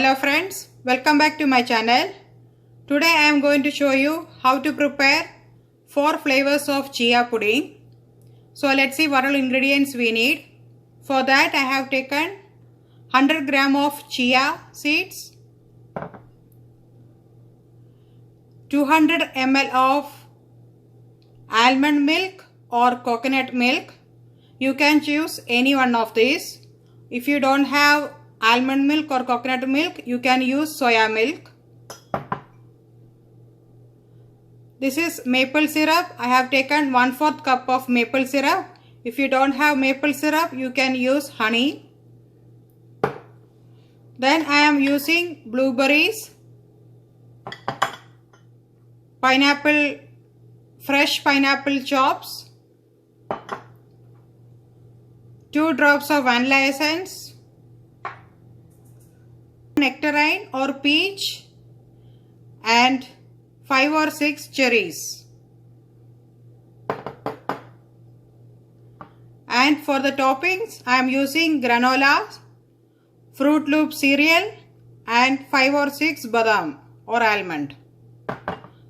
Hello friends, welcome back to my channel. Today I am going to show you how to prepare 4 flavors of chia pudding. So let's see what all ingredients we need. For that I have taken 100 gram of chia seeds, 200 ml of almond milk or coconut milk. You can choose any one of these. If you don't have almond milk or coconut milk, you can use soya milk. This is maple syrup. I have taken 1/4 cup of maple syrup. If you don't have maple syrup, you can use honey. Then I am using blueberries, pineapple, fresh pineapple chops, 2 drops of vanilla essence, nectarine or peach, and 5 or 6 cherries. And for the toppings, I am using granola, Fruit Loop cereal, and 5 or 6 badam or almond.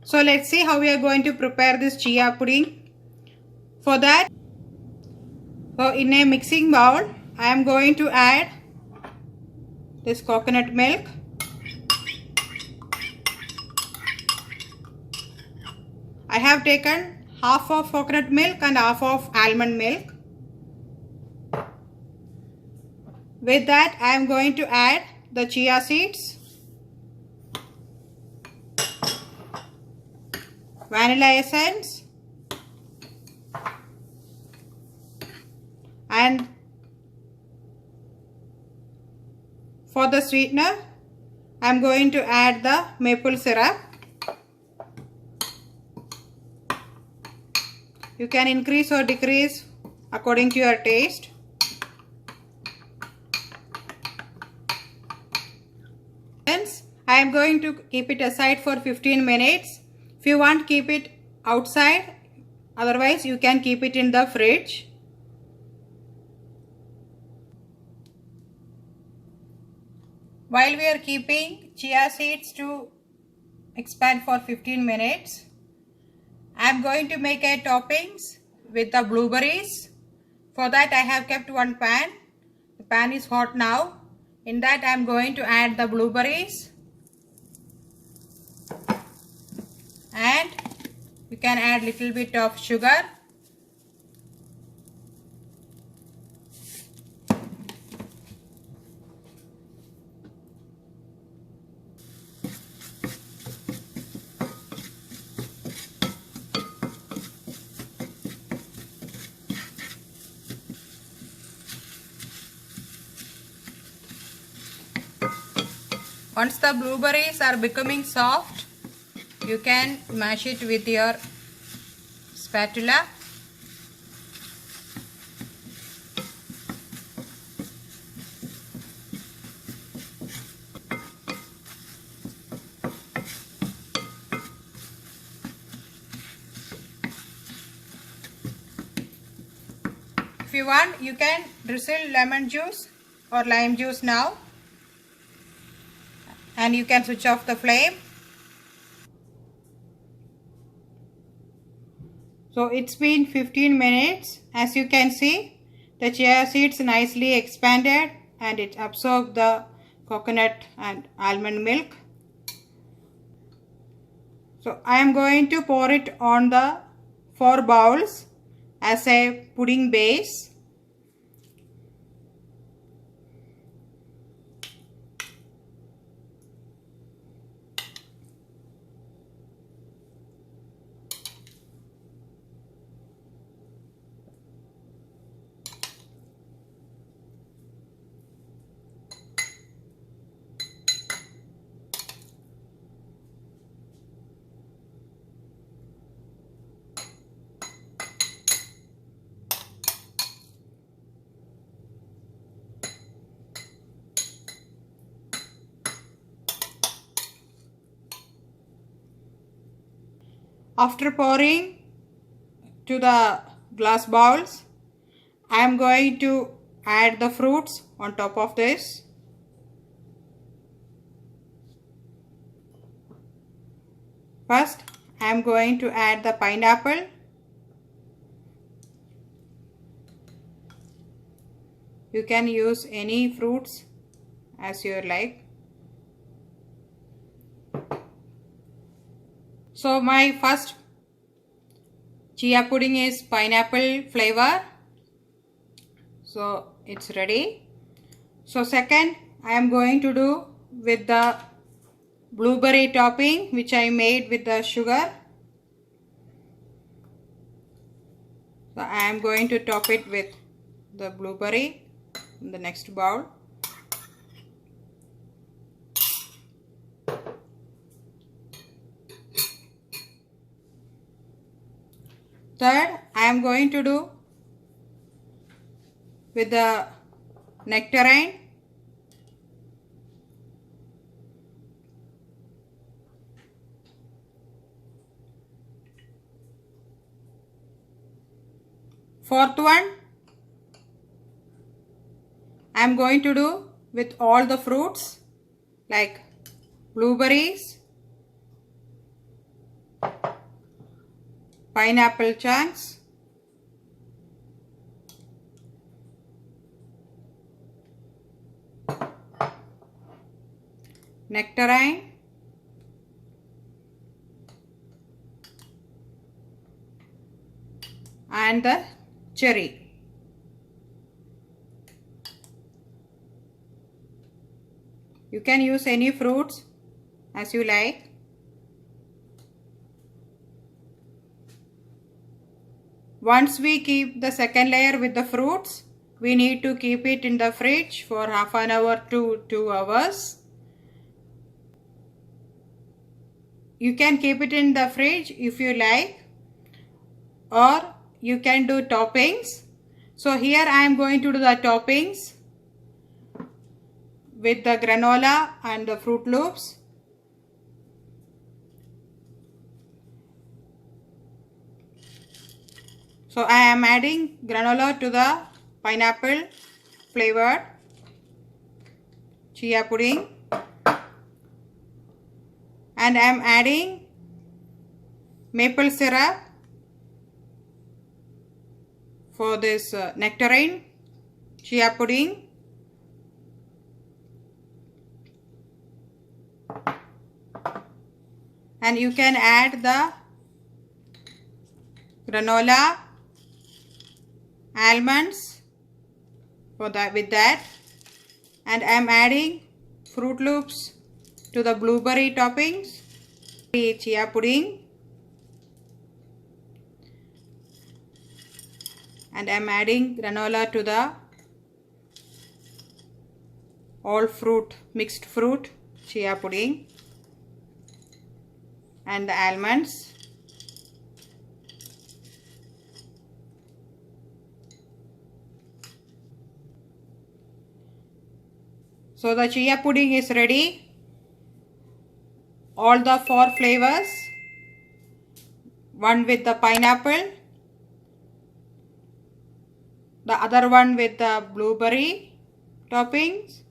So let's see how we are going to prepare this chia pudding. For that, in a mixing bowl, I am going to add this coconut milk, I have taken half of coconut milk and half of almond milk. With that, I am going to add the chia seeds, vanilla essence, and for the sweetener, I am going to add the maple syrup. You can increase or decrease according to your taste. Hence, I am going to keep it aside for 15 minutes. If you want, keep it outside. Otherwise, you can keep it in the fridge. While we are keeping chia seeds to expand for 15 minutes, I am going to make a toppings with the blueberries. For that I have kept one pan. The pan is hot now. In that I am going to add the blueberries. And you can add little bit of sugar. Once the blueberries are becoming soft, you can mash it with your spatula. If you want, you can drizzle lemon juice or lime juice now. And you can switch off the flame. So it's been 15 minutes. As you can see, the chia seeds nicely expanded and it absorbed the coconut and almond milk. So I am going to pour it on the 4 bowls as a pudding base. After pouring to the glass bowls, I am going to add the fruits on top of this. First, I am going to add the pineapple. You can use any fruits as you like. So my first chia pudding is pineapple flavor. So it's ready. So second, I am going to do with the blueberry topping which I made with the sugar. So I am going to top it with the blueberry in the next bowl. Third, I am going to do with the nectarine. Fourth one, I am going to do with all the fruits like blueberries, pineapple chunks, nectarine, and the cherry. You can use any fruits as you like. Once we keep the second layer with the fruits, we need to keep it in the fridge for half an hour to 2 hours. You can keep it in the fridge if you like, or you can do toppings. So here I am going to do the toppings with the granola and the Fruit Loops. So I am adding granola to the pineapple flavored chia pudding, and I am adding maple syrup for this nectarine chia pudding. And you can add the granola, almonds for that with that, and I am adding Fruit Loops to the blueberry toppings, chia pudding, and I am adding granola to the all fruit mixed fruit chia pudding, and the almonds. So the chia pudding is ready. All the 4 flavors, one with the pineapple, the other one with the blueberry toppings,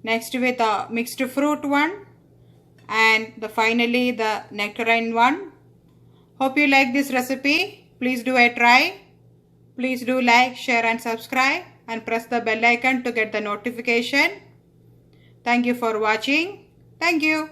next with the mixed fruit one, and finally the nectarine one. Hope you like this recipe. Please do a try. Please do like, share and subscribe, and press the bell icon to get the notification. Thank you for watching. Thank you.